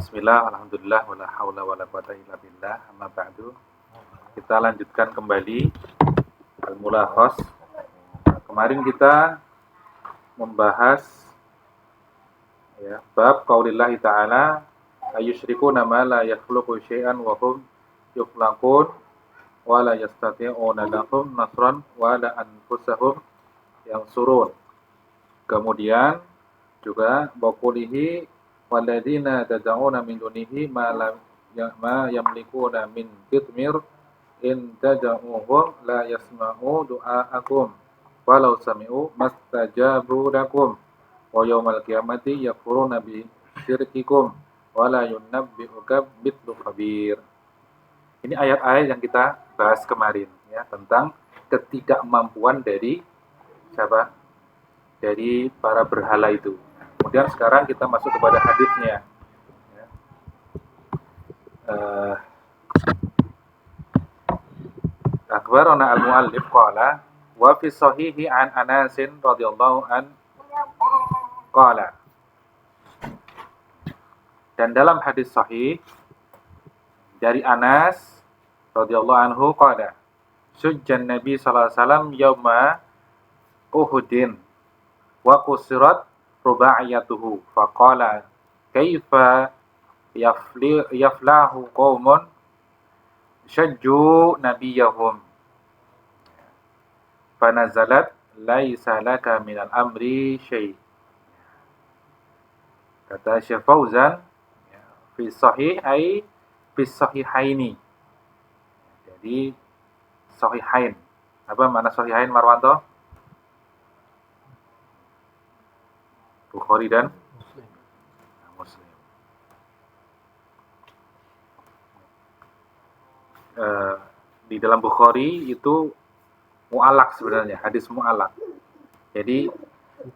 Bismillah, alhamdulillah, wala haula wala quwata illa billah, amma ba'du. Kita lanjutkan kembali Al-Mulakhas. Kemarin kita membahas bab qaulillahi ta'ala ayyusyrikuna ma la yakhluqu syai'an wa hum yukhlaqun wa la yastati'una lahum nasran wa la anfusahum yansurun. Kemudian juga baqulihi walladzina tad'una min dunihi ma yamlikuna min qitmir in tad'uhum la yasma'u du'aakum walau sami'u mastajabu lakum wa yawmal qiyamati yakfuruna bi syirkikum wa la yunabbi'uka mithlu khabir. Ini ayat-ayat yang kita bahas kemarin ya, tentang ketidakmampuan dari siapa? Dari para berhala itu. Kemudian sekarang kita masuk kepada hadisnya. Akhbarana al-muallif qala wa fi sahihi an Anas radhiyallahu an qala. Dan dalam hadis sahih dari Anas radhiyallahu anhu qala sujjan Nabi sallallahu alaihi wasallam yauma Uhudin wa qusirat ruba'iyatuhu faqala kaifa yaflahu qaumun syajju nabiyahum fanazalat laisa laka minal amri syai'. Kata Syekh Fauzan fi sahih ai fi sahihaini. Jadi sahihain. Apa makna sahihain Marwanto? Bukhari dan Muslim. Di dalam Bukhari itu mu'alaq sebenarnya, hadis mu'alaq. Jadi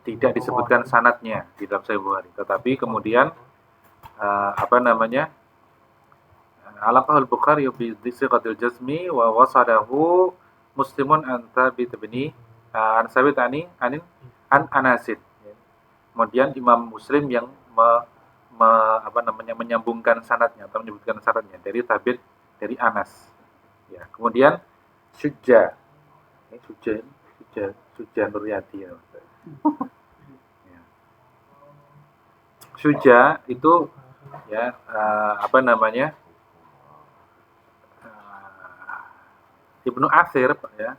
tidak disebutkan sanadnya di dalam Sahih Bukhari, tetapi kemudian alaqahul Bukhari bi siqatil jazmi wa wasadahu Muslimun an Thabit bin an Sabit an Anasid. Kemudian Imam Muslim yang menyambungkan sanadnya atau menyebutkan sanadnya dari Thabit dari Anas. Ya, kemudian Sujja Nuryati. Ya. Sujja itu ya Ibnu Athir ya.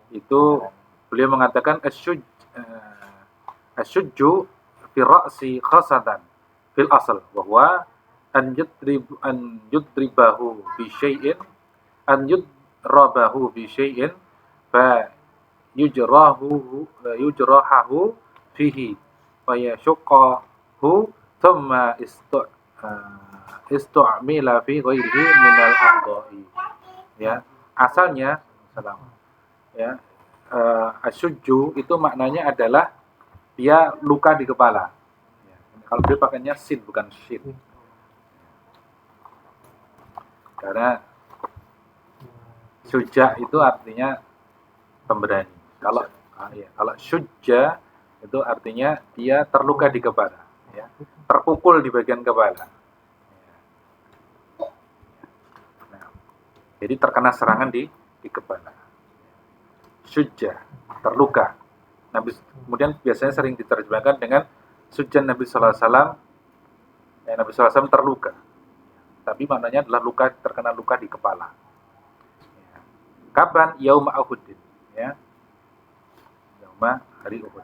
Itu beliau mengatakan asyujju fi ra'si khasatan fil asal bahwa an yudribahu bi syai'in an yudrabahu bi syai'in fa yujrahu fihi wa yashqahu thumma istu'mila fi ghairihi min al-a'dha'i. Ya, asalnya ya asyujju itu maknanya adalah dia luka di kepala. Ya, kalau dia pakainya sin bukan shin. Karena syuja itu artinya pemberani. Kalau syuja itu artinya dia terluka di kepala, ya, terpukul di bagian kepala. Nah, jadi terkena serangan di kepala. Syuja, terluka. Kemudian biasanya sering diterjemahkan dengan sujjan Nabi sallallahu alaihi wasallam. Ya, Nabi sallallahu alaihi wasallam terluka. Tapi maknanya adalah terkena luka di kepala. Ya. Kapan? Yauma Uhud. Ya. Yauma hari Uhud.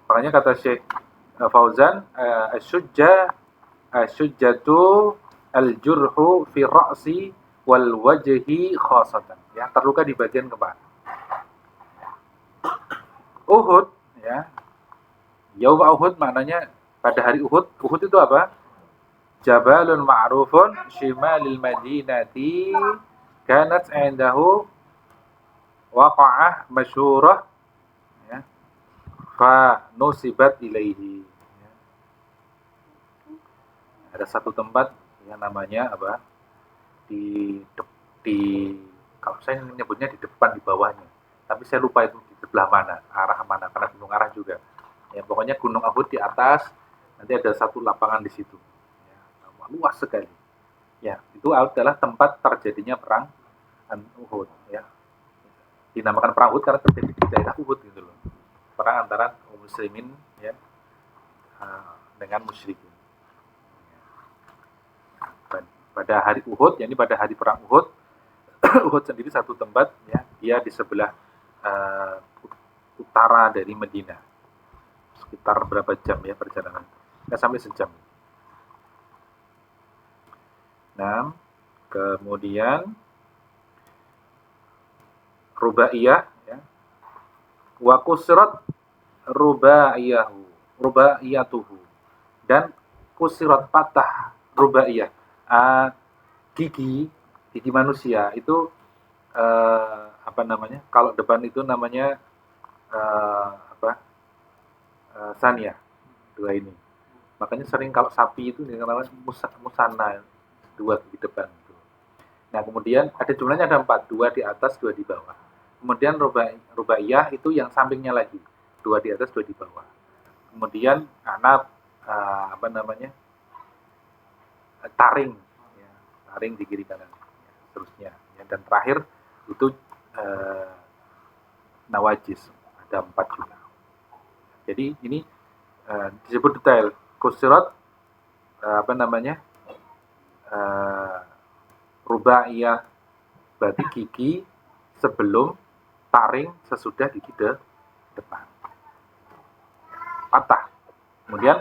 Makanya kata Syekh Fauzan, asyujjatu al-jurhu fi ra'si wal wajhi khasatan. Ya, terluka di bagian kepala. Uhud, ya. Yaum Uhud maknanya pada hari Uhud. Uhud itu apa? Jabalun ma'rufun shimalil madinati kanat 'indahu waqa'ah masyhurah ya. Fa nusibat ilaihi. Ya. Ada satu tempat yang namanya apa? Di kalau saya menyebutnya di depan di bawahnya. Tapi saya lupa itu di sebelah mana, arah mana, karena gunung arah juga. Ya, pokoknya Gunung Uhud di atas, nanti ada satu lapangan di situ. Ya. luas sekali. Ya, itu adalah tempat terjadinya perang Uhud. Ya, dinamakan perang Uhud karena terjadi di daerah Uhud gitu loh. Perang antara kaum muslimin ya dengan musyrikin. Pada hari Uhud, yakni pada hari perang Uhud, Uhud sendiri satu tempat ya, dia di sebelah uh, utara dari Medina. Sekitar berapa jam ya perjalanan? Nggak sampai sejam. Nah, kemudian rubaiyah ya. Wa kusrat rubaiyatuhu dan kusirat patah rubaiyah. Gigi manusia itu apa namanya? Kalau depan itu namanya apa? Sania dua ini. Makanya sering kalau sapi itu namanya musana dua di depan. Nah kemudian ada jumlahnya ada 4, 2 di atas, 2 di bawah. Kemudian rubaiyah itu yang sampingnya lagi, 2 di atas, 2 di bawah. Kemudian anak apa namanya taring, ya, taring di kiri kanan, ya, seterusnya. Ya, dan terakhir itu nawajis, ada 4 juga. Jadi ini disebut detail. Kusirat apa namanya rubaiyah berarti gigi sebelum, taring sesudah gigi depan. Patah. Kemudian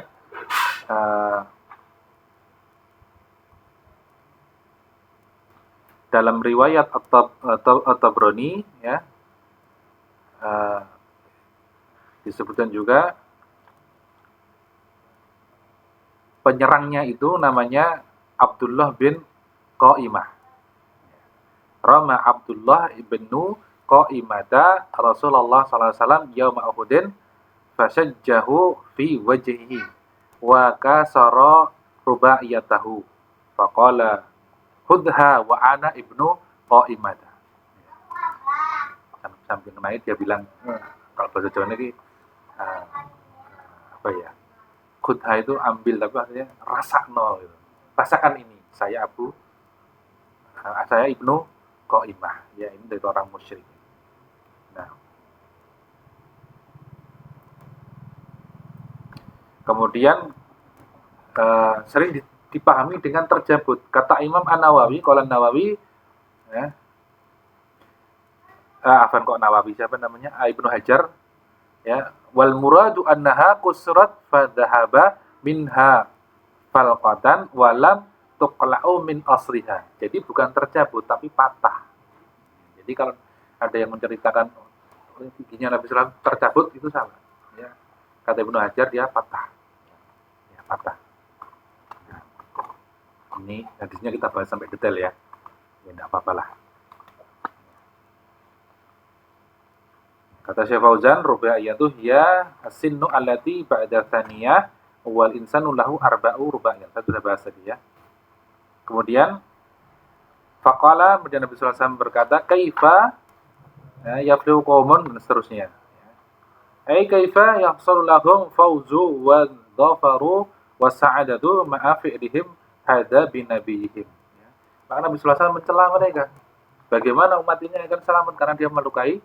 dalam riwayat At-Tabrani ya disebutkan juga penyerangnya itu namanya Abdullah bin Qaimah. Rama Abdullah ibnu Qaimata Rasulullah sallallahu alaihi wasallam yaum Uhudin fasajjahu fi wajhihi wa kasara rubaiyatahu faqala hudha wa ana ibnu Qaimata. Sambil naik dia bilang kalau bahasa Jawa ini apa ya? Khudha itu ambil tapi artinya rasakno gitu. Rasakan ini. Saya Ibnu Qaimah. Ya ini dari orang musyrik. Nah. Kemudian sering dipahami dengan terjabut. Kata Imam An-Nawawi, qala Nawawi ya. Afan kok Nawawi siapa namanya? Ibnu Hajar ya. Wal muradu annaha kusrat fadhahaba minha falqatan walam tuqla'u min asriha. Jadi bukan tercabut tapi patah. Jadi kalau ada yang menceritakan giginya Nabi SAW tercabut itu salah. Ya. Kata Ibnu Hajar dia patah. Ya, patah. Nah, ini hadisnya kita bahas sampai detail ya. Ya enggak apa-apa lah. Kata Syekh Fauzan, rubaiyatu hiya as-sinnu allati ba'da tsaniyah wal insanu lahu arba'u rubaiyah. Saya sudah bahas tadi ya. Kemudian faqala, kemudian Nabi sallallahu alaihi wasallam berkata, "Kaifa yaflihu qaumun," dan seterusnya. Ai kaifa yahsul lahum fawzu wa dhafaru wa sa'adatu ma'a fi'lihim hadza bi nabiyihim. Maka Nabi sallallahu alaihi wasallam mencela mereka. Bagaimana umat ini akan selamat karena dia melukai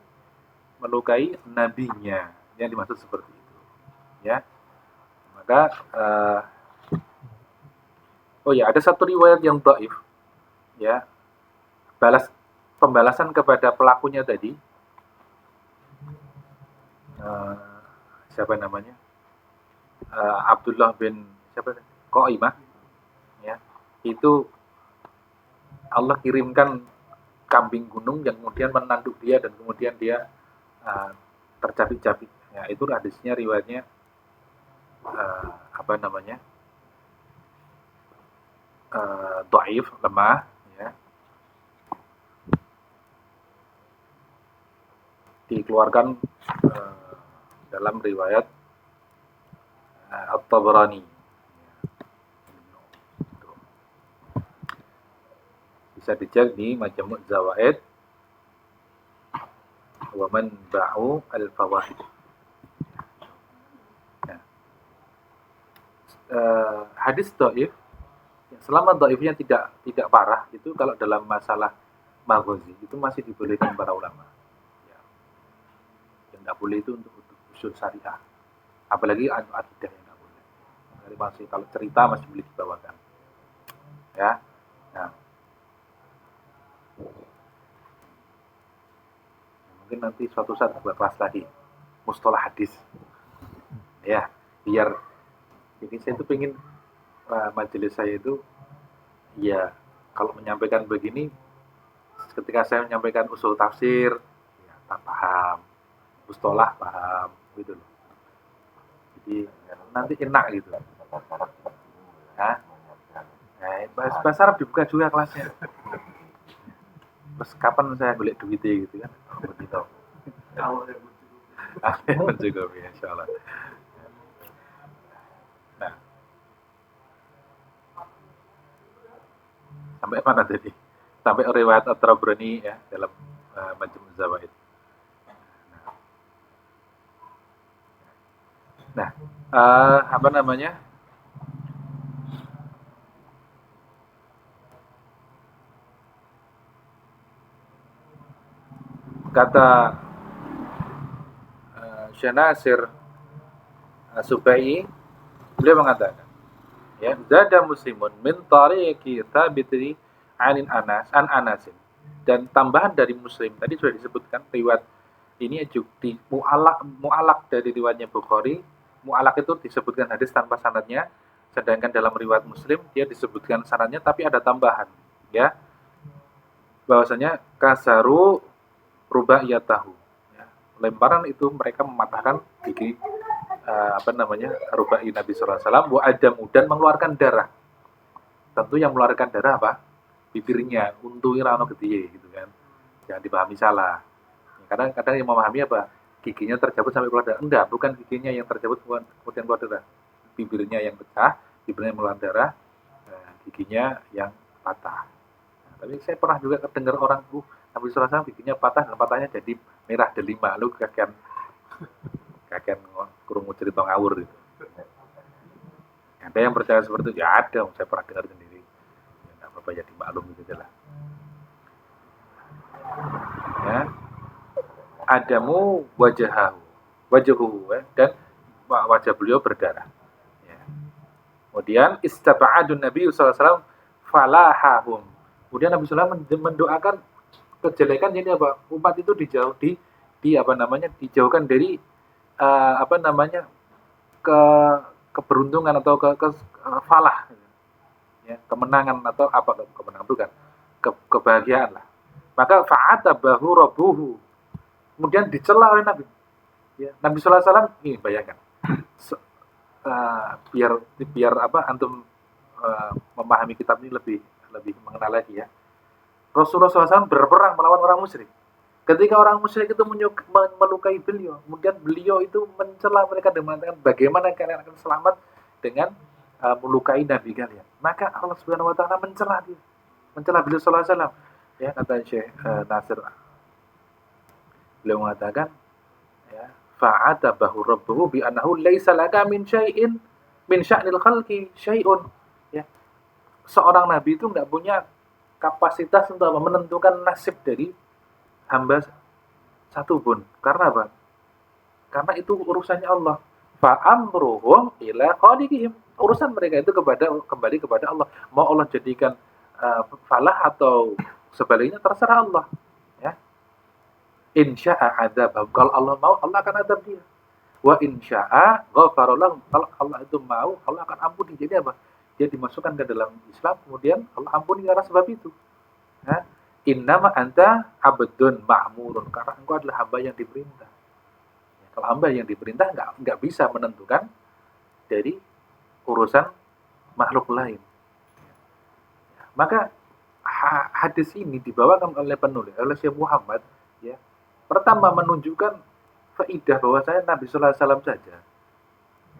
nabinya, yang dimaksud seperti itu ya. Maka oh ya, ada satu riwayat yang dhaif ya, pembalasan kepada pelakunya tadi siapa namanya Abdullah bin siapa Qaimah ya, itu Allah kirimkan kambing gunung yang kemudian menanduk dia dan kemudian dia tercabik-cabik. Ya, itu hadisnya riwayatnya apa namanya? Dhaif, lemah ya. Dikeluarkan dalam riwayat At-Tabrani. Bisa dicek di Majmu' Zawaid wa man ba'u al-fawaid. Hadis dhaif Ya, selama dhaifnya tidak parah, itu kalau dalam masalah maghazi itu masih dibolehkan para ulama. Ya, yang tidak boleh itu untuk usul syariah. Apalagi akidah yang tidak boleh. Jadi masih kalau cerita masih boleh dibawakan. Ya. Nah, mungkin nanti suatu saat buat kelas lagi mustalah hadis. Ya, biar jadi saya itu pengen majelis saya itu ya kalau menyampaikan begini ketika saya menyampaikan usul tafsir ya tak paham, mustalah paham gitu loh. Jadi ya, nanti enak gitu. Nah, bahasa Arab dibuka juga kelasnya. Terus kapan saya golek duitnya gitu kan? Begitu. Amin juga insya Allah. Nah, sampai mana tadi? Sampai riwayat At-Tabrani ya dalam Majmu' Zawaid. Nah, apa namanya? Kata Syekh Nasir Subai, beliau mengatakan, ya, zada muslimun min tariqi thabiti anin anasin. Dan tambahan dari Muslim tadi sudah disebutkan riwayat ini juga di mu'alak dari riwayatnya Bukhari. Mu'alak itu disebutkan hadis tanpa sanadnya, sedangkan dalam riwayat Muslim dia disebutkan sanadnya tapi ada tambahan, ya. Bahwasanya kasaru rubaiyatahu. Ya. Lemparan itu mereka mematahkan gigi apa namanya? Rubai Nabi sallallahu alaihi wasallam wa adamu dan mengeluarkan darah. Tentu yang mengeluarkan darah apa? Bibirnya, untu irano gede gitu kan. Jangan dipahami salah. Kadang-kadang yang memahami apa? Giginya tercabut sampai keluar darah. Enggak, bukan giginya yang tercabut kemudian keluar darah. Bibirnya yang pecah, bibirnya yang keluar darah, giginya yang patah. Nah, tapi saya pernah juga dengar orang, Nabi SAW giginya patah, dan patahnya jadi merah delima. Lu kakean kurungu cerita ngawur gitu. Ada yang percaya seperti itu? Ya ada, saya pernah dengar sendiri. Ya, nggak apa-apa jadi maklum gitu lah. Ya, adamu wajahu dan wajah beliau berdarah. Ya. Kemudian istaba'adun Nabi SAW falahahum. Kemudian Nabi SAW mendoakan kejelekan jadi apa? Umat itu di apa namanya? Dijauhkan dari apa namanya? ke keberuntungan atau ke falah ya, kemenangan atau apa kemenangan bukan kebahagiaan lah. Maka fa'atabahu rabbuhu. Kemudian dicela oleh Nabi. Ya, Nabi sallallahu alaihi wasallam ini bayangkan. Biar biar apa antum memahami kitab ini lebih mengenal lagi ya. Rasulullah SAW berperang melawan orang musyrik. Ketika orang musyrik itu melukai beliau, kemudian beliau itu mencela mereka dengan mengatakan bagaimana kalian akan selamat dengan melukai Nabi kalian. Maka Allah Subhanahu Wa Taala mencela dia, mencela beliau Sallallahu Alaihi Wasallam. Ya kata Syekh Nasir, beliau mengatakan, ya, fa'atabahu rabbuhu bi annahu laisa laka min syai'in min sya'nil khalqi syai'un. Ya, seorang nabi itu enggak punya kapasitas untuk menentukan nasib dari hamba satu pun. Karena apa? Karena itu urusannya Allah. Fa'amruhum ila khaliqihim. Urusan mereka itu kembali kepada Allah. Mau Allah jadikan falah atau sebaliknya terserah Allah. Ya. Insya'a adzabahum. Kalau Allah mau, Allah akan azab dia. Wa insya'a ghafara lahum. Kalau Allah itu mau, Allah akan ampuni. Jadi apa? Dia dimasukkan ke dalam Islam, kemudian Allah ampuni karena sebab itu. Ya. Innama anta abdun ma'murun, karena engkau adalah hamba yang diperintah. Ya, kalau hamba yang diperintah nggak bisa menentukan dari urusan makhluk lain. Ya, maka hadis ini dibawakan oleh penulis oleh Syekh Muhammad ya. Pertama menunjukkan faidah bahwa saya Nabi Sallallahu Alaihi Wasallam saja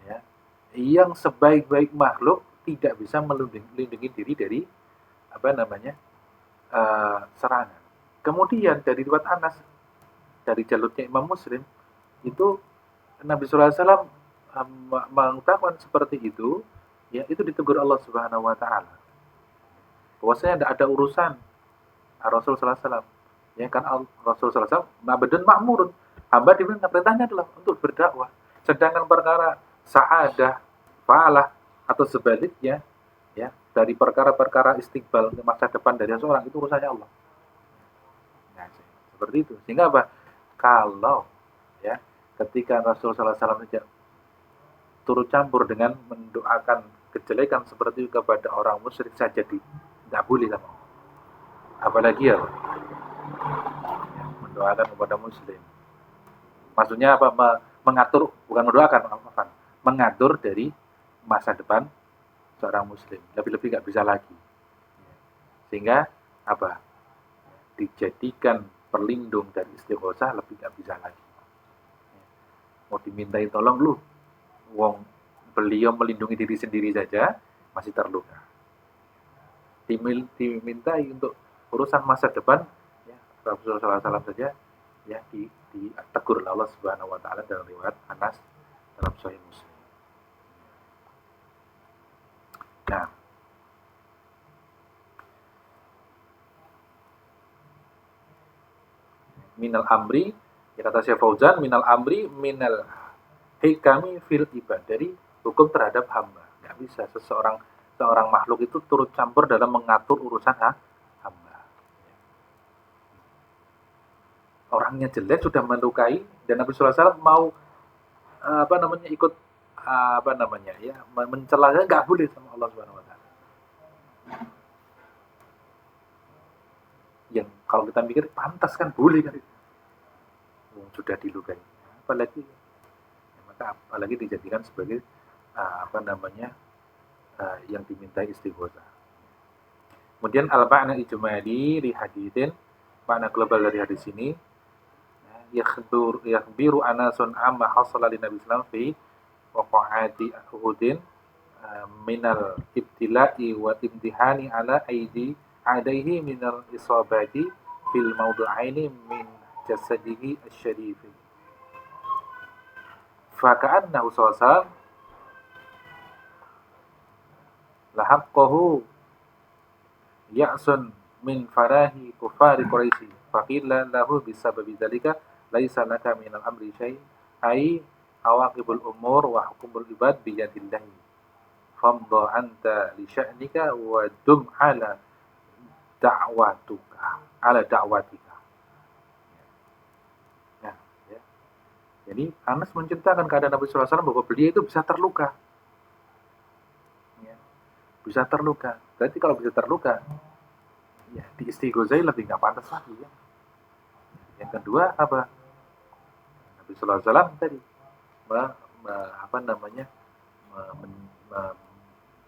ya, yang sebaik-baik makhluk tidak bisa melindungi diri dari apa namanya serangan. Kemudian dari riwayat Anas dari jalurnya Imam Muslim itu Nabi Sallallahu Alaihi Wasallam mengungkapkan seperti itu, ya itu ditegur Allah Subhanahu Wa Taala. bahwasanya tidak ada urusan Rasul sallallahu alaihi wasallam. Ya kan Rasul sallallahu alaihi wasallam ma'budun ma'murun. Hamba perintahnya adalah untuk berdakwah. Sedangkan perkara sa'adah, fa'alah atau sebaliknya ya dari perkara-perkara istiqbal masa depan dari seseorang itu urusannya Allah. Nah, seperti itu. Sehingga apa? Kalau ya ketika Rasul sallallahu alaihi wasallam saja turut campur dengan mendoakan kejelekan seperti itu kepada orang musyrik saja tidak boleh sama. Apalagi ya mendoakan kepada muslim. Maksudnya apa? Mengatur, bukan mendoakan, mengatur dari masa depan seorang muslim. Lebih-lebih nggak bisa lagi. Sehingga apa? Dijadikan perlindung dari istighosah lebih nggak bisa lagi. Mau dimintai tolong lu, wong beliau melindungi diri sendiri saja masih terluka. Dimintai untuk urusan masa depan, ya, Rasulullah SAW saja ya ditegur Allah Subhanahu Wa Taala dalam riwayat Anas dalam Sahih Muslim. Nah, minal amri, ya kata Syekh Fauzan, minal amri minal hikami fil ibad, dari hukum terhadap hamba. Nggak bisa seorang makhluk itu turut campur dalam mengatur urusan hamba. Orangnya jelek sudah melukai dan Nabi Sallallahu Alaihi Wasallam mau ikut mencelanya, nggak boleh sama Allah Subhanahu Wa Taala. Yang kalau kita mikir pantas kan boleh kan itu. Sudah dilukai, apalagi dijadikan sebagai yang dimintai istighosah. Kemudian al-ma'na ijmali li haditsin, makna global dari hadis ini yakhbiru anasun amma hasala li Nabi sallallahu alaihi wasallam fi waqa'ati Uhudin minal ibtila'i wa imtihani ala aidi adaihi minal isabati fil mawdu'aini min jasadihi asy-syarifi. Faka'annahu sallallahu lahaqqahu ya'sun min farahi kufari Quraisy. Faqila lahu bisababi dzalika laisa laka minal amri syai' ai awaqibul umur wa hukumul ibad biyadillah. Famdha anta li sya'nika wa dum ala da'watika. Nah, ya. Jadi Anas menceritakan keadaan Nabi sallallahu alaihi wasallam bahwa beliau itu bisa terluka. Ya. Bisa terluka. Berarti kalau bisa terluka, ya di istighosah lebih nggak pantas lagi ya. Yang kedua apa? Nabi sallallahu alaihi wasallam tadi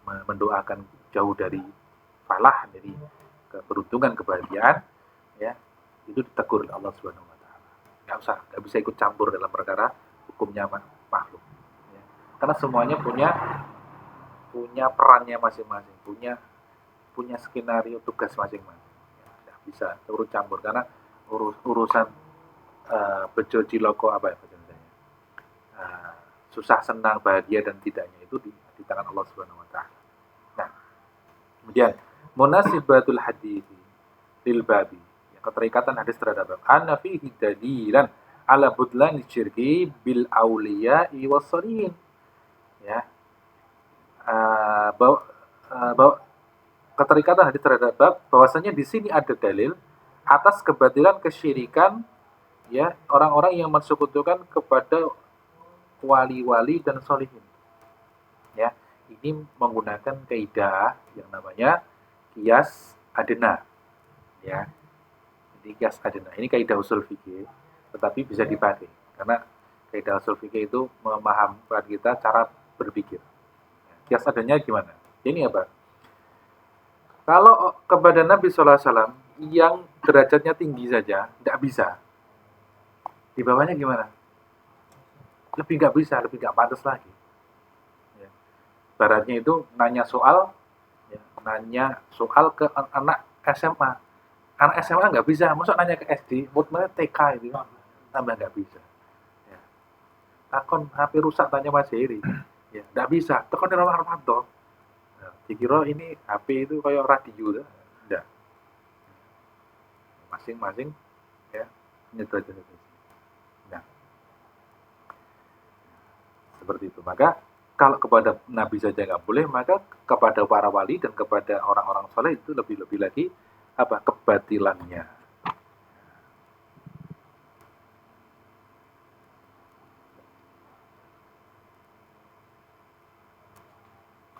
mendoakan jauh dari falah, dari keberuntungan, kebahagiaan, ya itu ditegur oleh Allah Subhanahu Wa Taala. Nggak bisa ikut campur dalam perkara hukumnya makhluk. Ya. Karena semuanya punya perannya masing-masing, punya skenario tugas masing-masing. Ya, nggak bisa turut campur karena urusan bejo ciloko apa ya bahasanya, susah senang bahagia dan tidaknya itu di tangan Allah Subhanahu Wa Taala. Nah, kemudian munasibatul hadits lil babi, ya, keterikatan hadis terhadap bab anna fihi dalilan ala budlan syirki bil auliya'i was salihin, ya, bahwa keterikatan hadis terhadap bab bahwasanya di sini ada dalil atas kebatilan kesyirikan, ya, orang-orang yang mensekutukan kepada wali-wali dan solihin. Ya, ini menggunakan kaidah yang namanya qiyas adna. Ya. Jadi qiyas adna ini kaidah usul fikih, tetapi bisa dipakai karena kaidah usul fikih itu memahamkan kita cara berpikir. Qiyas adanya gimana? Ini apa? Kalau kepada Nabi sallallahu alaihi wasallam yang derajatnya tinggi saja tidak bisa, di bawahnya gimana? Lebih nggak bisa, lebih nggak pantas lagi. Ya. Baratnya itu nanya soal ke anak SMA. Anak SMA nggak bisa, masuk nanya ke SD, mutmainnya TK itu tambah nggak bisa. Ya. Takon HP rusak tanya Mas Heri, ya nggak bisa. Takon di rumah Armanto. Dikira ini HP itu kayak radio, masing-masing ya derajat. Nah, seperti itu. Maka kalau kepada Nabi saja nggak boleh, maka kepada para wali dan kepada orang-orang soleh itu lebih-lebih lagi apa kebatilannya.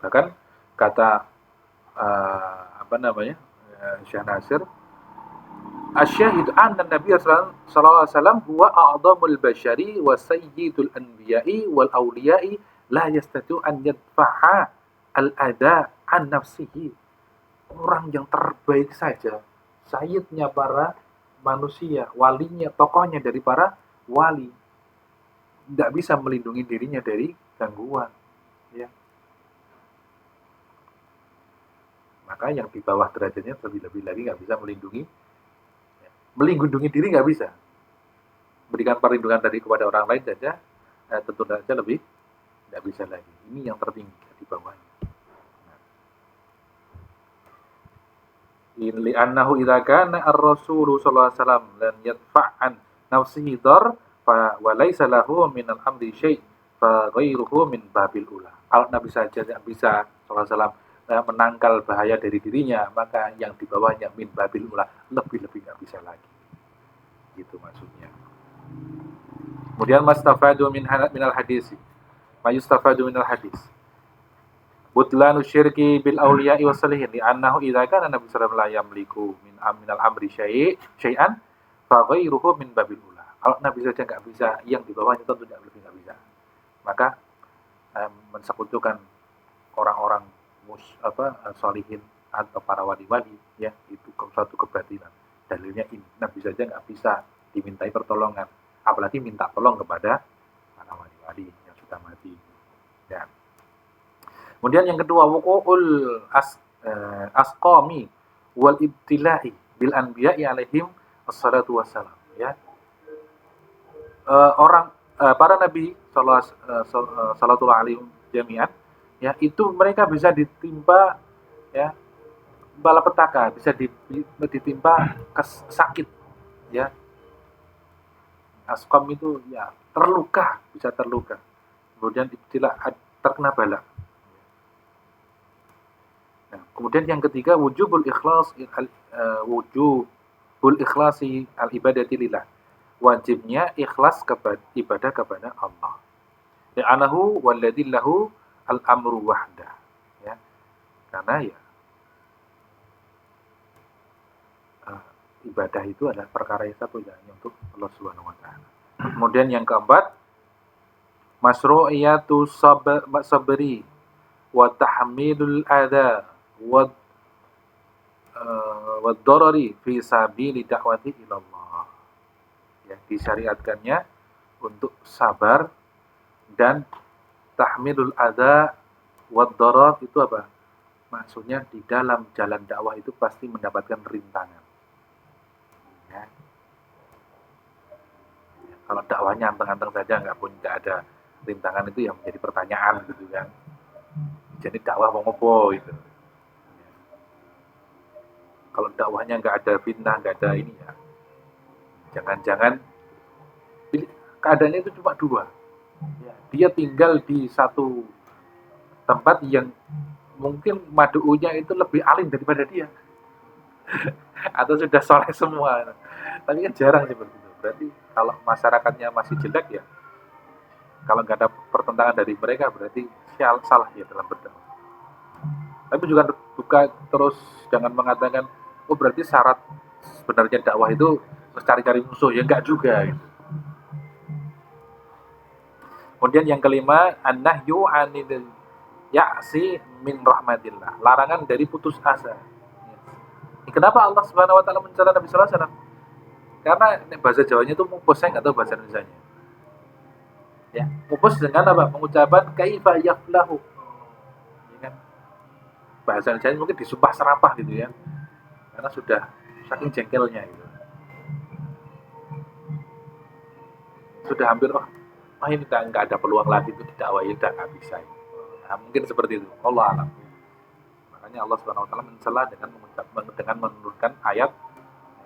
Bahkan kata apa namanya Syekh Nasir, Asyhadu anna Nabi sallallahu alaihi wasallam huwa a'dhamul bashari wa sayyidul anbiya'i wal awliya'i la yastati'u an yadfa'a al-adha an nafsihi. Orang yang terbaik saja, sayyidnya para manusia, walinya, tokohnya dari para wali, tidak bisa melindungi dirinya dari gangguan. Ya. Maka yang di bawah derajatnya lebih-lebih lagi nggak bisa melindungi diri nggak bisa. Berikan perlindungan dari kepada orang lain saja, tentu saja lebih nggak bisa lagi. Ini yang tertinggi di bawahnya. Li'annahu idza kana ar-rasul sallallahu alaihi wasallam lan yadfa'an nafsihi dar fa wa laysa lahu min al-amri syai' fa ghairuhu min babil ula. Kalau Nabi saja tidak bisa sallallahu alaihi wasallam menangkal bahaya dari dirinya, maka yang di bawahnya min babil ula lebih-lebih nggak bisa lagi. Gitu maksudnya. Kemudian mastafadu minal hadis. Mayustafadu minal hadis. Butlanu syirki bil awliya'i wassalihin li'annahu idza kana Nabi sallallahu alaihi wasallam la yamliku minal amri syai'an fa ghairuhu min babil ula. Kalau Nabi saja enggak bisa, yang di bawahnya tentu lebih enggak bisa. Maka mensekutukan orang-orang sholihin atau para wali-wali ya, itu suatu kebatilan. Dalilnya ini, Nabi saja enggak bisa dimintai pertolongan, apalagi minta tolong kepada para wali-wali yang sudah mati. Ya. Kemudian yang kedua, wuqu'ul asqami wal ibtila'i bil anbiya'i alaihim wassalatu wassalam. Ya. Para nabi sallallahu alaihi jami'an ya, itu mereka bisa ditimpa ya balapetaka, bisa ditimpa sakit ya. Asqam itu ya terluka, bisa terluka. Kemudian ibtila terkena bala. Nah, kemudian yang ketiga wujubul ikhlasi al ibadati lillah. Wajibnya ikhlas ibadah kepada Allah. Li'anahu walladzi lahu al amru wahda. Ya. Karena ya ibadah itu adalah perkara yang satu ya, untuk Allah Subhanahu wa taala. Kemudian yang keempat masyru'iyatu sabri wa tahmilul adza wa darari fi sabili da'wati ilallah. Ya, disyariatkannya untuk sabar dan tahmilul adza wa darar itu apa? Maksudnya di dalam jalan dakwah itu pasti mendapatkan rintangan. Ya. Ya, kalau dakwahnya anteng-anteng saja nggak ada rintangan itu yang menjadi pertanyaan gitu kan. Jadi dakwah mau ngopo gitu. Kalau dakwahnya nggak ada fitnah, nggak ada ini ya, jangan-jangan keadaannya itu cuma dua. Ya, dia tinggal di satu tempat yang mungkin madu'unya itu lebih alim daripada dia. Atau sudah soleh semua. Tapi kan jarang seperti itu. Berarti kalau masyarakatnya masih jelek ya, kalau nggak ada pertentangan dari mereka berarti salah ya dalam berdakwah. Tapi juga terus jangan mengatakan oh berarti syarat sebenarnya dakwah itu cari-cari musuh, ya enggak juga gitu. Kemudian yang kelima an-nahyu 'anil ya'si min rahmatillah, larangan dari putus asa. Kenapa Allah Subhanahu wa taala mencela Nabi sallallahu alaihi wasallam? Karena bahasa Jawanya itu mupus, saya enggak tahu bahasa Indonesianya. Ya, mupus dengan apa? Pengucapan kaifa yaflahu. Ya kan? Bahasa Indonesia mungkin disumpah serapah gitu ya. Karena sudah saking jengkelnya gitu. Sudah hampir ini nggak ada peluang lagi itu didakwai, udah nggak bisa. Nah, mungkin seperti itu. Allah alam. Makanya Allah Subhanahu Wa Taala mencela dengan menurunkan ayat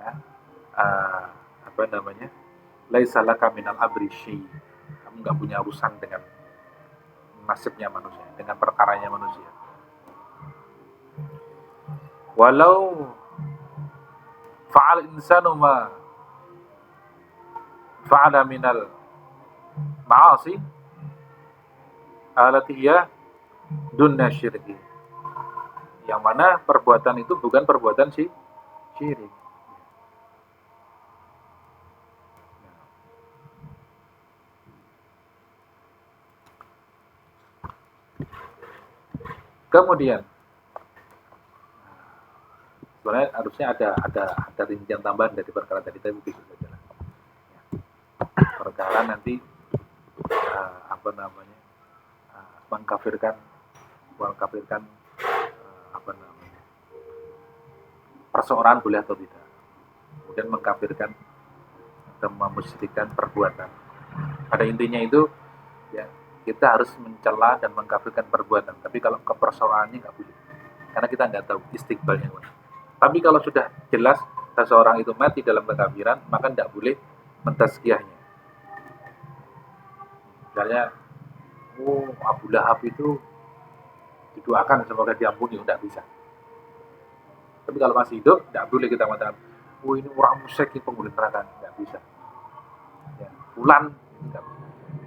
ya, apa namanya, laisa laka minal amri syai, kamu nggak punya urusan dengan nasibnya manusia, dengan perkaranya manusia. Walau fa'al insanu ma fa'ala minal ma'asi alati hiya dunna syirki, yang mana perbuatan itu bukan perbuatan syirik. Kemudian sebenarnya harusnya ada rincian tambahan dari perkara tadi, tapi begitu saja lah. Perkara nanti apa namanya, mengkafirkan apa namanya, perseorangan boleh atau tidak, kemudian mengkafirkan atau memusyrikan perbuatan. Pada intinya itu ya, kita harus mencela dan mengkafirkan perbuatan, tapi kalau ke persoalannya nggak boleh, karena kita nggak tahu istiqbalnya. Tapi kalau sudah jelas seseorang itu mati dalam kekafiran, maka tidak boleh mentazkiyahnya. Misalnya, Abu Lahab itu didoakan semoga diampuni, tidak bisa. Tapi kalau masih hidup, tidak boleh kita mengatakan, ini orang musyrik, ini penghuni neraka, tidak bisa. Ya, fulan, tidak boleh.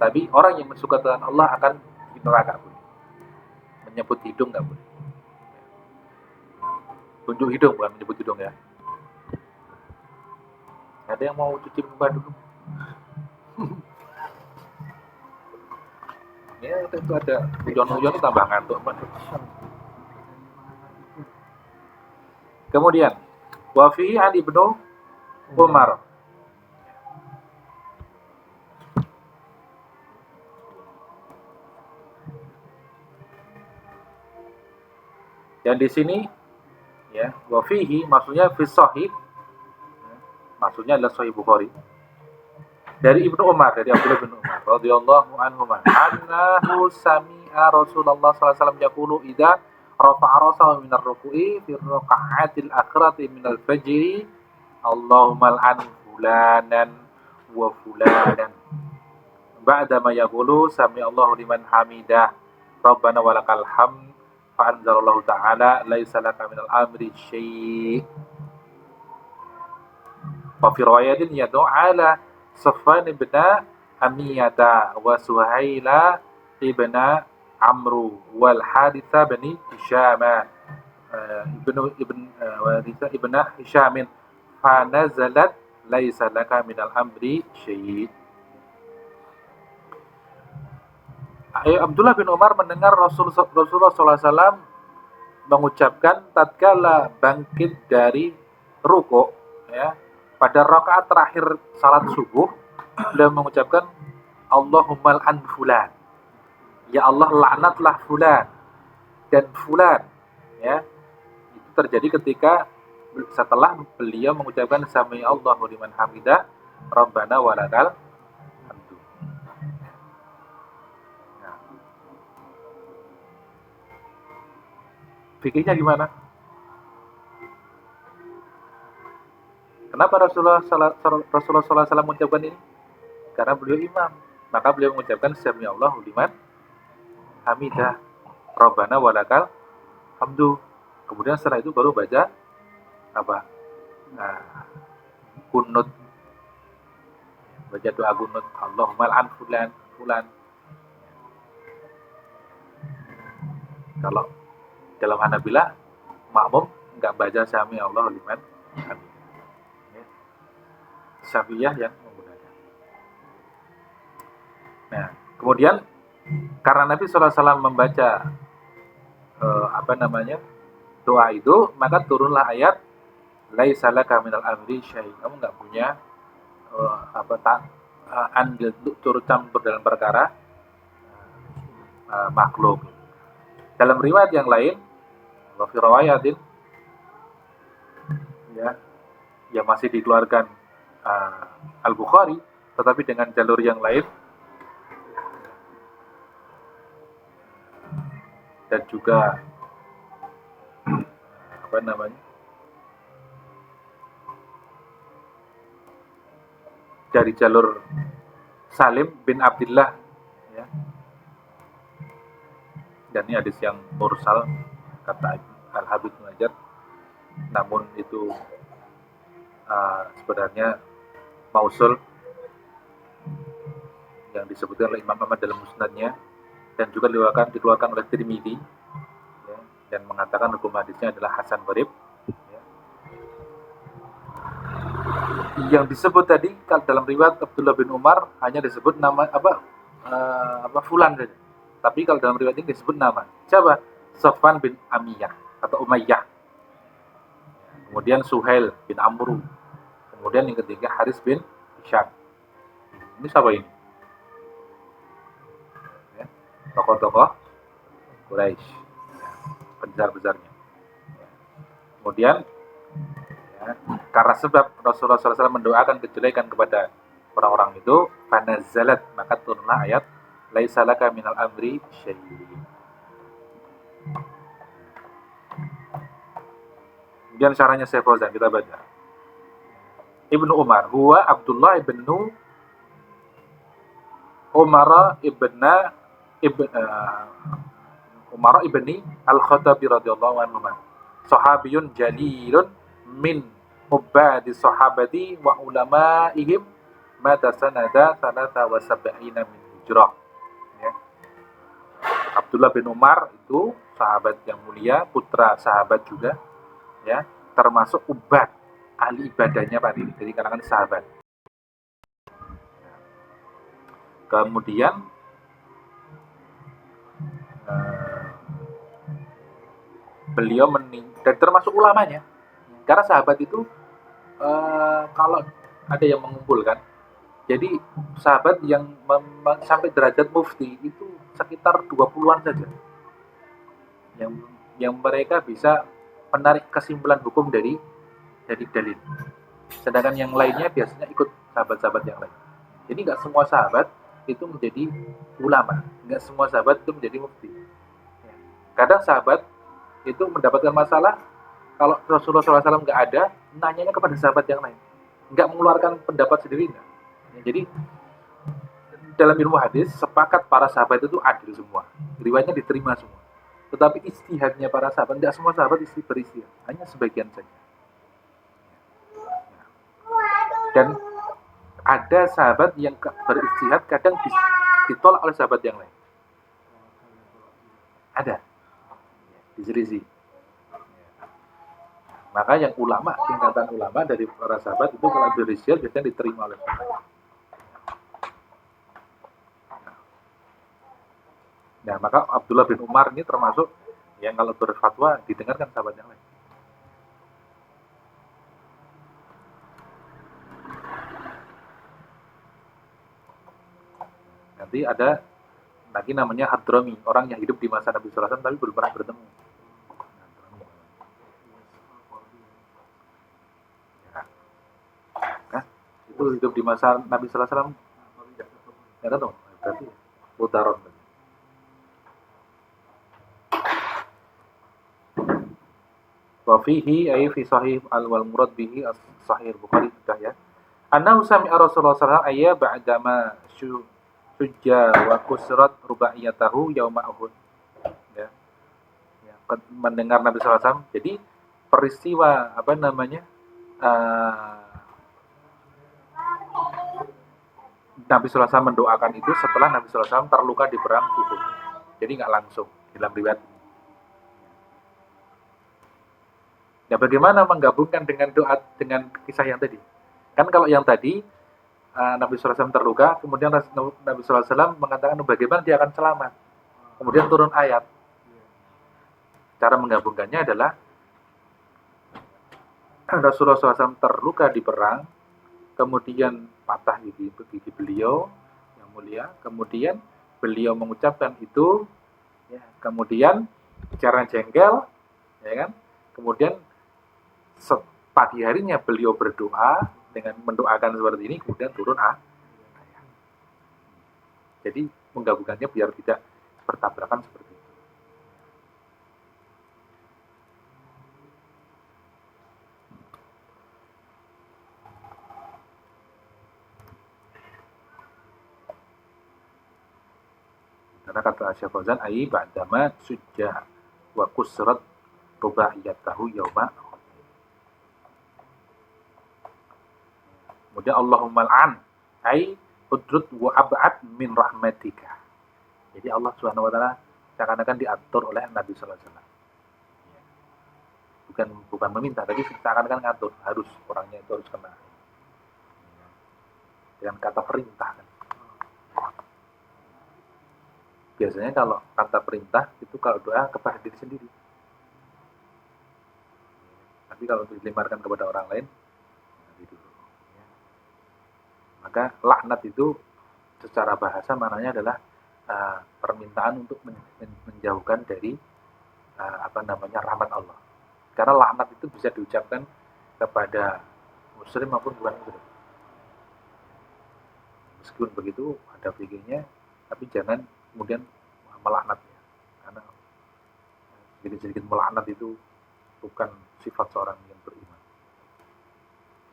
Tapi orang yang mensuka Tuhan Allah akan di neraka boleh. Menyebut hidung nggak boleh. Tunjuk hidung, bukan menyebut hidung ya. Ada yang mau cuci muka dulu? Ya, itu ada hujan-hujan tambah ngantuk. Kemudian, wa fihi an Ibnu Umar. Dan di sini ya, wa fihi maksudnya fi sahih, maksudnya adalah sahih Bukhari. Dari Ibnu Umar, dari Abdullah bin Umar radhiyallahu anhu, annahu sami'a Rasulullah sallallahu alaihi wasallam yaqulu idza rafa'a rasahu min ar-ruku'i fi raka'atil akhirati min al-fajr, Allahumma al'an fulanan wa fulanan. Ba'da ma yaqulu sami Allahu liman hamidah, Rabbana walakal hamd, fa anzalallahu ta'ala laisa laka minal amri syai'. Wa fi riwayatin yad'u ala Safwan ibn Amiyata wa Suhaila ibn Amru wal Haritha bin Hisham ibn Hisham fa nazalat laisa laka minal amri syai'. Abdullah bin Umar mendengar Rasulullah SAW mengucapkan tatkala bangkit dari rukuk, ya, pada rakaat terakhir salat subuh, beliau mengucapkan Allahumma al'an fulan, ya Allah laknatlah fulan dan fulan, ya. Itu terjadi ketika setelah beliau mengucapkan sami Allahu liman hamidah, Rabbana walakal hamdu. Nah, fikihnya gimana? Kenapa Rasulullah SAW mengucapkan ini? Karena beliau imam, maka beliau mengucapkan sami Allahu liman hamidah, Rabbana walakal hamdu. Kemudian setelah itu baru baca apa? Kunut, baca doa kunut, Allahumma al'an fulan fulan. Kalau dalam Hanabilah makmum nggak baca sami Allahu liman hamidah. Syafi'iyah yang menggunakan. Nah, kemudian karena Nabi SAW membaca apa namanya, doa itu, maka turunlah ayat laisa laka minal amri syai', kamu nggak punya andil turut campur dalam perkara makhluk. Dalam riwayat yang lain, wa fi riwayatin, ya masih dikeluarkan Al-Bukhari, tetapi dengan jalur yang lain, dan juga apa namanya, dari jalur Salim bin Abdullah, ya. Dan ini hadis yang mursal kata Al-Habib Muhajar, namun itu sebenarnya mausul yang disebutkan oleh Imam Ahmad dalam musnadnya, dan juga dikeluarkan oleh Tirmidzi, ya, dan mengatakan hukum hadisnya adalah hasan gharib. Ya. Yang disebut tadi dalam riwayat Abdullah bin Umar hanya disebut nama fulan saja. Tapi kalau dalam riwayat ini disebut nama. Siapa? Safwan bin Amiyah atau Umayyah. Kemudian Suhail bin Amru. Kemudian yang ketiga Haris bin Hisham. Ini siapa ini? Ya, tokoh-tokoh Quraisy, besar-besarnya. Kemudian, ya, karena sebab Rasulullah SAW mendoakan kejelekan kepada orang-orang itu, fanazzalat, maka turunlah ayat laisa laka minal amri syai'. Kemudian syarahnya Syekh Fauzan kita baca. Ibnu Umar, huwa Abdullah ibnu Umar ibni Al-Khattabi radhiyallahu anhu. Sahabiyun jalilun min ubbadi sahabati wa ulamaihim mata sanada sanata wa sab'ina min hijrah. Ya. Abdullah bin Umar itu sahabat yang mulia, putra sahabat juga, ya, termasuk ubad, ahli ibadahnya dari kalangan sahabat. Kemudian beliau dan termasuk ulamanya, karena sahabat itu kalau ada yang mengumpulkan, jadi sahabat yang sampai derajat mufti itu sekitar 20-an saja yang mereka bisa menarik kesimpulan hukum dari dalil. Sedangkan yang lainnya biasanya ikut sahabat-sahabat yang lain. Jadi nggak semua sahabat itu menjadi ulama, nggak semua sahabat itu menjadi mufti. Kadang sahabat itu mendapatkan masalah, kalau Rasulullah SAW nggak ada, nanyanya kepada sahabat yang lain, nggak mengeluarkan pendapat sendiri. Enggak. Jadi dalam ilmu hadis sepakat para sahabat itu adil semua, riwayatnya diterima semua. Tetapi istihadnya para sahabat, tidak semua sahabat beristihad, hanya sebagian saja. Dan ada sahabat yang beristihad kadang ditolak oleh sahabat yang lain. Ada, diselisih. Maka yang ulama, tingkatan ulama dari para sahabat itu kalau beristihad biasanya diterima oleh sahabat. Nah, maka Abdullah bin Umar ini termasuk yang kalau berfatwa didengarkan sahabat yang lain. Nanti ada lagi namanya Hadrami, orang yang hidup di masa Nabi SAW tapi belum pernah bertemu. Nah, itu hidup di masa Nabi SAW. Ya kan dong, berarti Mutaron. Wa fihi ay fi sahih al-wal murad bihi as-sahih Bukhari sudah ya. Annahu sami'a Rasulullah sallallahu alaihi wasallam ba'dama sujja wa kusrat rubaiyatahu yauma Uhud. Ya. Ya, mendengar Nabi sallallahu alaihi wasallam. Jadi peristiwa apa namanya? Nabi sallallahu alaihi wasallam mendoakan itu setelah Nabi sallallahu alaihi wasallam terluka di perang Uhud. Jadi enggak langsung dalam riwayat. Ya, bagaimana menggabungkan dengan doa dengan kisah yang tadi? Kan kalau yang tadi Nabi SAW terluka, kemudian Nabi SAW mengatakan bagaimana dia akan selamat. Kemudian turun ayat. Cara menggabungkannya adalah Rasulullah SAW terluka di perang, kemudian patah gigi beliau yang mulia, kemudian beliau mengucapkan itu, ya, kemudian bicara jengkel, ya kan? Kemudian pagi harinya beliau berdoa dengan mendoakan seperti ini, kemudian turun ayat. Jadi menggabungkannya biar tidak bertabrakan seperti itu. Karena kata Syekh Fauzan ai ba'dama sujja wa kusrat rubaiyatahu yauma. Kemudian Allahumma al'an ai udrut wa ab'ad min rahmatika. Jadi Allah Subhanahu wa taala seakan-akan diatur oleh Nabi sallallahu alaihi wasallam. Bukan meminta, tapi seakan-akan ngatur, harus orangnya itu harus kena. Dengan kata perintah kan. Biasanya kalau kata perintah itu kalau doa kepada diri sendiri. Tapi kalau dilemparkan kepada orang lain, itu. Maka laknat itu secara bahasa maknanya adalah permintaan untuk menjauhkan dari rahmat Allah. Karena laknat itu bisa diucapkan kepada muslim maupun bukan muslim. Meskipun begitu ada fikihnya, tapi jangan kemudian melaknatnya. Karena sedikit-sedikit melaknat itu bukan sifat seorang yang beriman.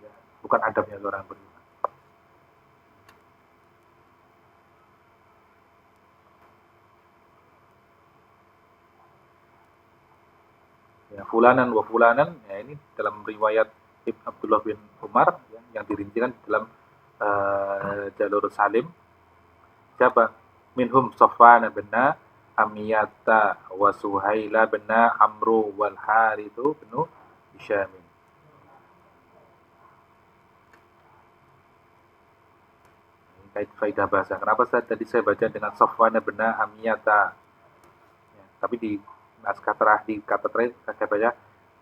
Ya, bukan adabnya seorang beriman. Ya, fulanan wa fulanan, ya ini dalam riwayat Ibn Abdullah bin Umar ya, yang dirincikan dalam jalur Salim. Siapa? Minhum Safwan bin Amiyata wa Suhaila bin Amru wal Harithu bin Hisham. Ini kait faidah bahasa. Kenapa tadi saya baca dengan Safwan bin Amiyata? Ya, tapi di naskah terakhir di kata terakhir saya baca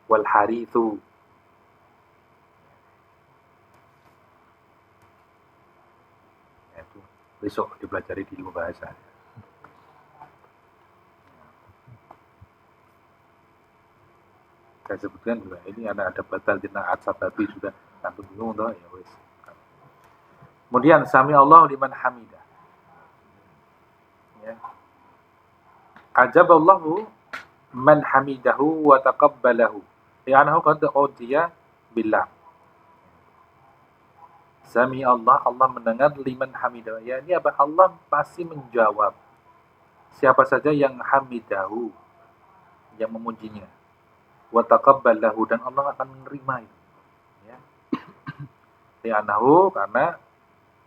wal Harithu. Ya, itu besok dipelajari di ilmu bahasa. Saya sebutkan juga ini ada batal dina at-sababi sudah tanpa bingung toh ya wis. Kemudian sami Allah liman hamidah. Ya. Ajaballahu man hamidahu wa taqabbalahu. Li'annahu qad udiya billah. Sami Allah mendengar liman hamidahu. Ya ini apa? Allah pasti menjawab siapa saja yang hamidahu, yang memujinya. Wa taqabbalahu, dan Allah akan menerima itu. Ya. Li'annahu, karena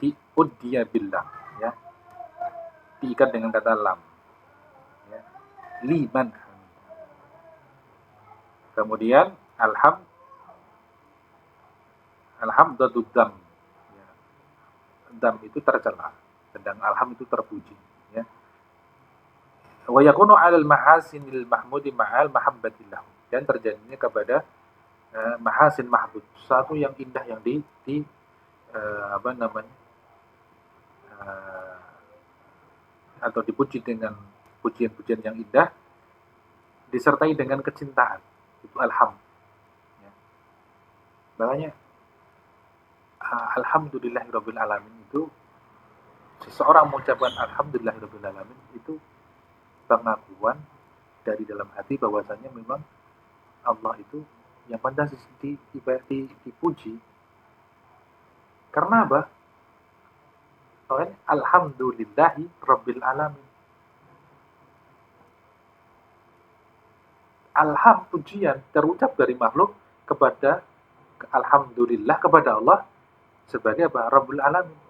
diudiya billah, ya. Diikat dengan kata lam. Ya. Liman. Kemudian alhamdulillah dam. Ya. Dam itu tercela, sedang alham itu terpuji, ya. Wa yakunu 'alal mahasinil mahmudi ma'al mahabbatillah. Dan terjadinya kepada mahasin mahbub, sesuatu yang indah yang atau dipuji dengan pujian-pujian yang indah disertai dengan kecintaan, itu alham. Ya. Makanya alhamdulillahirabbil alamin itu, seseorang mengucapkan alhamdulillahirabbil alamin itu pengakuan dari dalam hati bahwasanya memang Allah itu yang pantas dipuji. Karena apa? Soalnya alhamdulillahi rabbil alamin. Alham, pujian terucap dari makhluk kepada alhamdulillah kepada Allah sebagai apa? Rabbul alamin.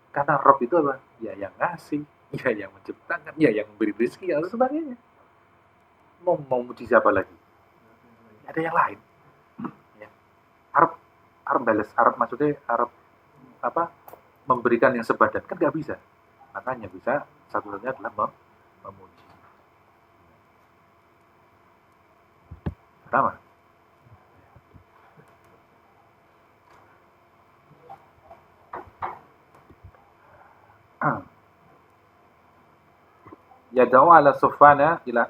Karena Rabb itu apa? Ya yang ngasih, ya yang menciptakan, ya yang memberi rezeki, dan sebagainya. Mau muji siapa lagi? Ada yang lain. Ya. Arab balas, Arab maksudnya Arab memberikan yang sebadan, kan nggak bisa. Makanya bisa satu-satunya adalah memuji. Sama. Ya doa ala Sufwana ila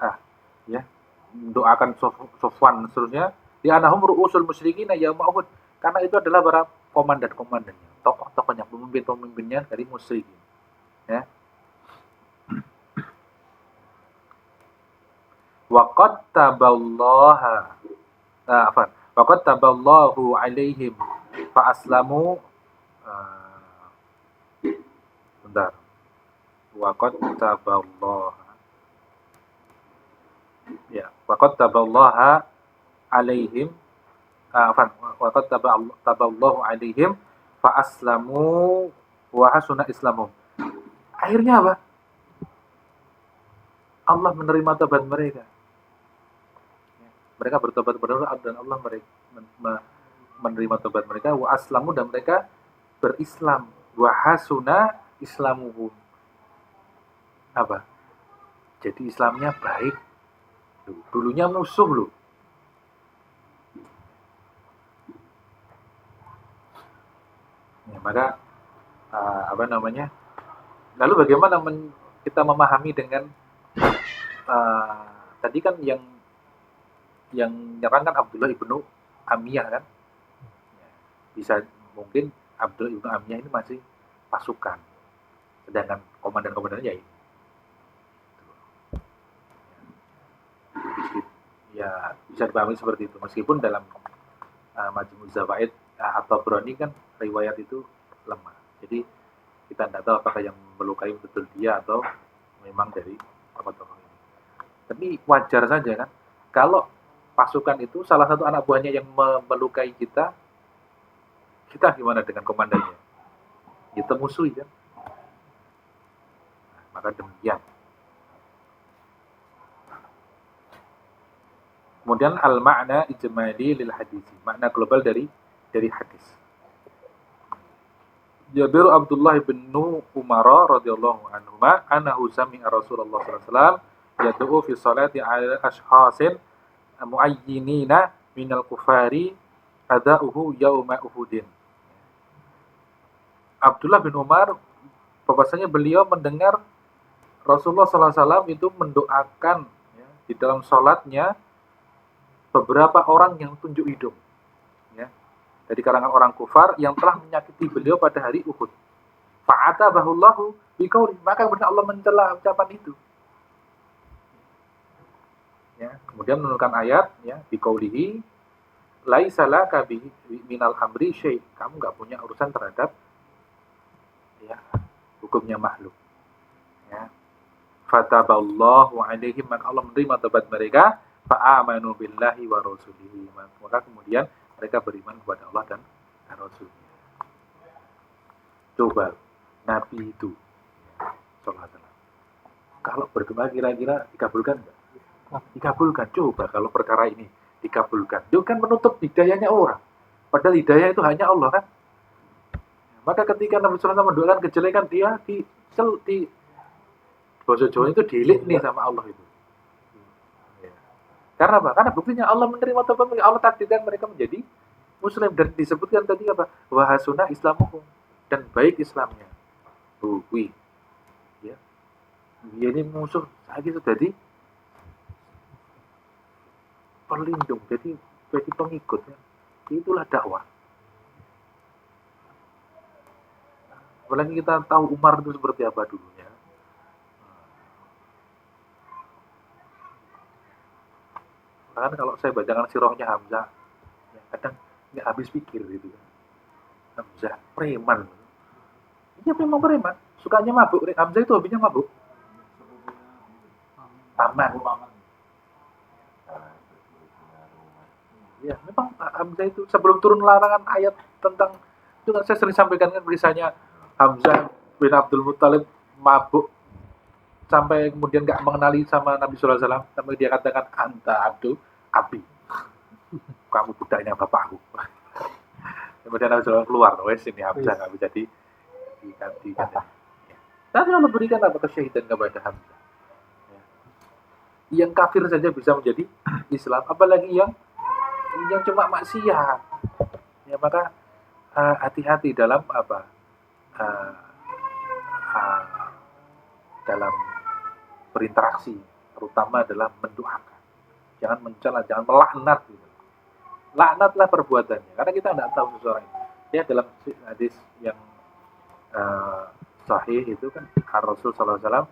ya, doakan Sufwan seterusnya di anahum ru'usul musyrikin yaum Uhud, karena itu adalah para komandan-komandannya, tokoh-tokohnya, pemimpin-pemimpinnya dari musyrikin, ya. Wa qad taballahu alaihim fa aslamu bentar. wa qad taballah. Ya, wa qad taballaha alaihim wa qad taballahu alaihim fa aslamu wa hasuna islamuhum. Akhirnya apa? Allah menerima tobat mereka. Mereka bertobat kepada Allah dan Allah menerima tobat mereka, wa aslamu, dan mereka berislam, wa hasuna islamuhum. Apa? Jadi Islamnya baik. Dulunya musuh loh. Ya, maka apa namanya? Lalu bagaimana kita memahami dengan tadi kan yang nyerang kan Abdullah ibnu Amiyah kan? Bisa mungkin Abdullah ibnu Amiyah ini masih pasukan, sedangkan komandan-komandannya ya ini. Ya bisa dipahami seperti itu, meskipun dalam Majmu' Zawaid atau Brani kan riwayat itu lemah. Jadi kita tidak tahu apakah yang melukai betul dia atau memang dari tokoh-tokoh ini. Tapi wajar saja kan, kalau pasukan itu salah satu anak buahnya yang melukai kita gimana dengan komandannya? Kita musuh ya. Nah, maka demikian. Kemudian al-ma'na ijmali lil hadis, makna global dari hadis. Jabir Abdullah bin Umar radhiyallahu anhuma annahu sami'a Rasulullah sallallahu alaihi wasallam yad'u fi salati 'ala ashhasin muayyinina minal kufari ada'uhu yauma Uhudin. Abdullah bin Umar bahwasanya beliau mendengar Rasulullah sallallahu alaihi wasallam itu mendoakan ya, di dalam salatnya beberapa orang yang tunjuk hidung ya, dari kalangan orang kufar yang telah menyakiti beliau pada hari Uhud. Fa'atabahullahu biqauli, maka benar Allah mencela ucapan itu. Ya, kemudian menurunkan ayat ya, biqaulihi laisa laka minal amri syai', kamu enggak punya urusan terhadap ya hukumnya makhluk. Ya. Fataballahu alaihim, maka Allah menerima tobat mereka. Fa'amanu billahi wa rasulihi, maka kemudian mereka beriman kepada Allah dan Rasulnya. Coba Nabi itu sallallahu alaihi wasallam kalau berdoa kira-kira dikabulkan enggak? Dikabulkan. Coba kalau perkara ini dikabulkan, itu kan menutup hidayahnya orang, padahal hidayah itu hanya Allah kan. Maka ketika Nabi sallallahu alaihi wasallam mendoakan kejelekan, dia di bahasa Jawa itu dilik nih sama Allah itu. Karena apa? Karena buktinya Allah menerima tobat mereka, Allah takdirkan mereka menjadi Muslim, dan disebutkan tadi apa? Wahasuna islamuhum, dan baik Islamnya. Wih, ya, dia ini musuh, saya gitu jadi pelindung, jadi pengikutnya. Itulah dakwah. Apalagi kita tahu Umar itu seperti apa dulunya. Bahkan kalau saya bacakan sirahnya Hamzah, ya kadang nggak habis pikir gitu kan. Hamzah preman. Iya memang preman, sukanya mabuk. Hamzah itu hobinya mabuk. Taman. Ya memang Hamzah itu sebelum turun larangan ayat tentang itu kan saya sering sampaikan kan, misalnya Hamzah bin Abdul Muttalib mabuk sampai kemudian nggak mengenali sama Nabi Sallallahu Alaihi Wasallam, sampai dia katakan anta abdu abi, kamu budaknya bapakku. Kemudian Nabi Sallallahu keluar, wes ini Hamzah nggak bisa digantikan. Tapi Allah berikan apa kesyahidan kepada Hamzah. Yang kafir saja bisa menjadi Islam, apalagi yang cuma maksiat. Ya maka hati-hati dalam apa? Dalam berinteraksi, terutama adalah mendoakan. Jangan mencela, jangan melaknat gitu. Laknatlah perbuatannya, karena kita tidak tahu seseorang itu. Ya dalam hadis yang sahih itu kan Rasul sallallahu alaihi wasallam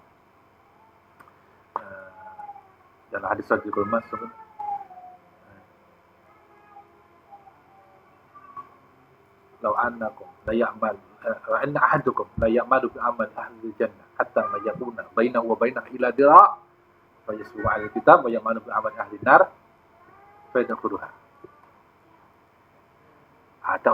dalam hadis Sahih Muslim law annakum la ya'mal wa anna ahadukum la ya'malu bi amal ahli jannah hatta ma yakuna bainahu wa bainaha illa dira' fa yasbiqu 'ala al-kitab wa ya'malu bi amal ahli nar fa yadkhuluha. Ada